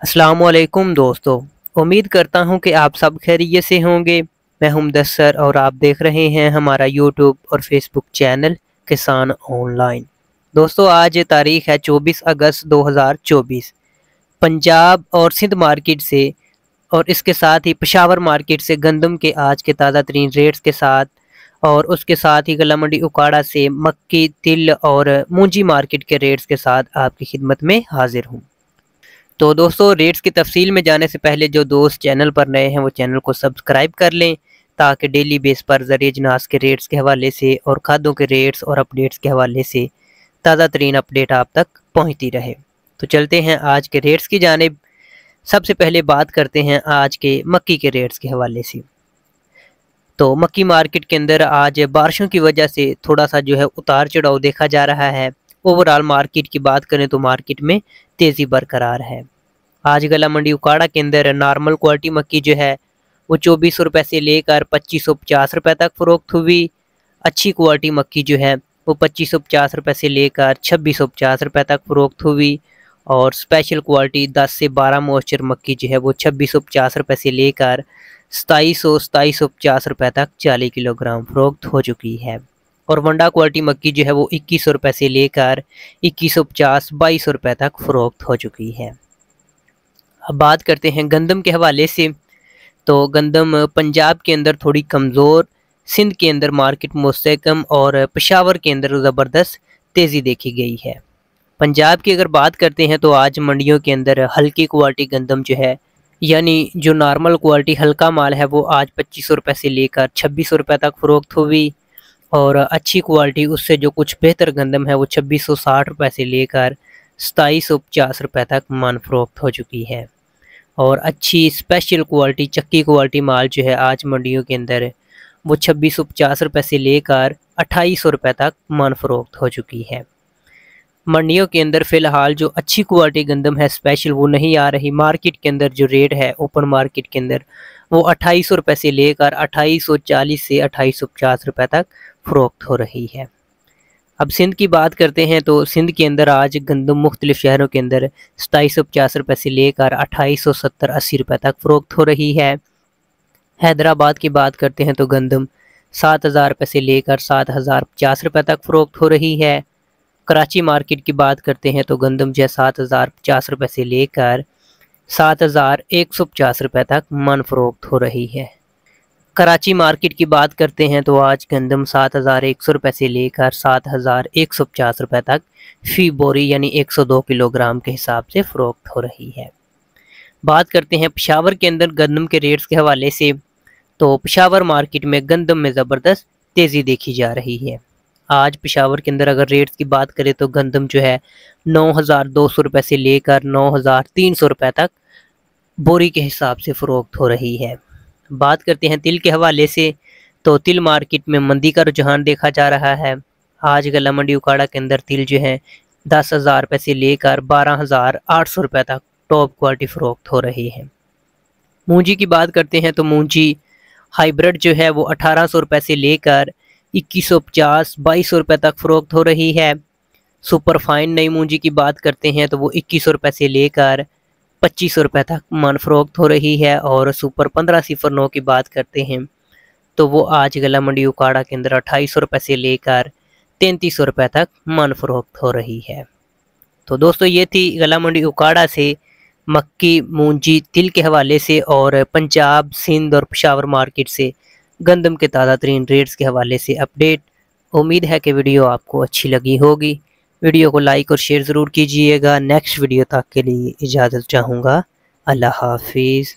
अस्सलामुअलैकुम दोस्तों। उम्मीद करता हूँ कि आप सब खैरियत से होंगे। मैं हूं मुदस्सर और आप देख रहे हैं हमारा यूट्यूब और फेसबुक चैनल किसान ऑनलाइन। दोस्तों, आज तारीख है 24 अगस्त 2024। पंजाब और सिंध मार्केट से और इसके साथ ही पेशावर मार्केट से गंदम के आज के ताज़ा तरीन रेट्स के साथ और उसके साथ ही गला मंडी उकाड़ा से मक्की, तिल और मूंजी मार्केट के रेट्स के साथ आपकी खिदमत में हाजिर हूँ। तो दोस्तों, रेट्स की तफसील में जाने से पहले जो दोस्त चैनल पर नए हैं वो चैनल को सब्सक्राइब कर लें ताकि डेली बेस पर ज़रिए जनास के रेट्स के हवाले से और खादों के रेट्स और अपडेट्स के हवाले से ताज़ा तरीन अपडेट आप तक पहुंचती रहे। तो चलते हैं आज के रेट्स की जानिब। सबसे पहले बात करते हैं आज के मक्की के रेट्स के हवाले से। तो मक्की मार्केट के अंदर आज बारिशों की वजह से थोड़ा सा जो है उतार चढ़ाव देखा जा रहा है। ओवरऑल मार्केट की बात करें तो मार्केट में तेज़ी बरकरार है। आज गला मंडी उकाड़ा के अंदर नॉर्मल क्वालिटी मक्की जो है वो 2400 रुपये से लेकर 2550 रुपये तक फ़रोख्त हुई। अच्छी क्वालिटी मक्की जो है वो 2550 रुपये से लेकर 2650 रुपये तक फ़रोख्त हुई। और स्पेशल क्वालिटी 10 से 12 मॉइस्चर मक्की जो है वो 2650 रुपये से लेकर 2750 रुपये तक 40 किलोग्राम फ़रोख्त हो चुकी है। और वंडा क्वालिटी मक्की जो है वो 2100 रुपये से लेकर 2150 2200 रुपये तक फ़रोख्त हो चुकी है। अब बात करते हैं गंदम के हवाले से। तो गंदम पंजाब के अंदर थोड़ी कमज़ोर, सिंध के अंदर मार्केट मुस्तहकम और पेशावर के अंदर ज़बरदस्त तेज़ी देखी गई है। पंजाब की अगर बात करते हैं तो आज मंडियों के अंदर हल्की क्वालिटी गंदम जो है यानी जो नॉर्मल क्वालिटी हल्का माल है वो आज 2500 रुपये से लेकर 2600 रुपये तक फ़रोख्त हुई। और अच्छी क्वालिटी उससे जो कुछ बेहतर गंदम है वो 2660 रुपये से लेकर 2750 रुपये तक मन फ़रोख्त हो चुकी है। और अच्छी स्पेशल क्वालिटी चक्की क्वालिटी माल जो है आज मंडियों के अंदर वो 2650 रुपये से लेकर 2800 रुपये तक मन फ़रोख्त हो चुकी है। मंडियों के अंदर फ़िलहाल जो अच्छी क्वालिटी गंदम है स्पेशल वो नहीं आ रही। मार्केट के अंदर जो रेट है ओपन मार्केट के अंदर वो 2800 रुपये से लेकर 2840 से 2850 रुपये तक फ़रोख्त हो रही है। अब सिंध की बात करते हैं तो सिंध के अंदर आज गंदम मुख्तलिफ शहरों के अंदर 2750 रुपये से लेकर 2870-80 रुपये तक फ़रोख्त हो रही है। हैदराबाद की बात करते हैं तो गंदम 7000 रुपये से लेकर 7050 रुपये तक फ़रोख्त हो रही है। कराची मार्केट की बात करते हैं तो गंदम जो है 7050 रुपये से लेकर 7150 रुपये तक मन फ़रोख्त हो रही है। कराची मार्केट की बात करते हैं तो आज गंदम 7100 रुपये से लेकर 7150 रुपये तक फ़ी बोरी यानी 102 किलोग्राम के हिसाब से फ़रोख्त हो रही है। बात करते हैं पेशावर के अंदर गंदम के रेट्स के हवाले से। तो पेशावर मार्केट में गंदम में ज़बरदस्त तेज़ी देखी जा रही है। आज पेशावर के अंदर अगर रेट्स की बात करें तो गंदम जो है 9200 रुपये से लेकर 9300 रुपये तक बोरी के हिसाब से फ़रोख्त हो रही है। बात करते हैं तिल के हवाले से। तो तिल मार्केट में मंदी का रुझान देखा जा रहा है। आज गला मंडी उकाड़ा के अंदर तिल जो है 10,000 रुपये से लेकर 12,800 रुपये तक टॉप क्वालिटी फ़रोख्त हो रही है। मूंजी की बात करते हैं तो मूंजी हाइब्रिड जो है वो 1800 रुपये से लेकर 2150-2200 रुपये तक फ़रोख्त हो रही है। सुपर फाइन नई मूंजी की बात करते हैं तो वो 2100 रुपये से लेकर 2500 रुपये तक मन फ़रोख्त हो रही है। और सुपर 1509 की बात करते हैं तो वो आज गला मंडी उकाड़ा के अंदर 2800 रुपये से लेकर 3300 रुपये तक मन फ़रोख्त हो रही है। तो दोस्तों, ये थी गला मंडी उकाड़ा से मक्की, मूंजी, तिल के हवाले से और पंजाब, सिंध और पेशावर मार्केट से गंदम के ताज़ा तरीन रेट्स के हवाले से अपडेट। उम्मीद है कि वीडियो आपको अच्छी लगी होगी। वीडियो को लाइक और शेयर ज़रूर कीजिएगा। नेक्स्ट वीडियो तक के लिए इजाज़त चाहूँगा। अल्लाह हाफिज़।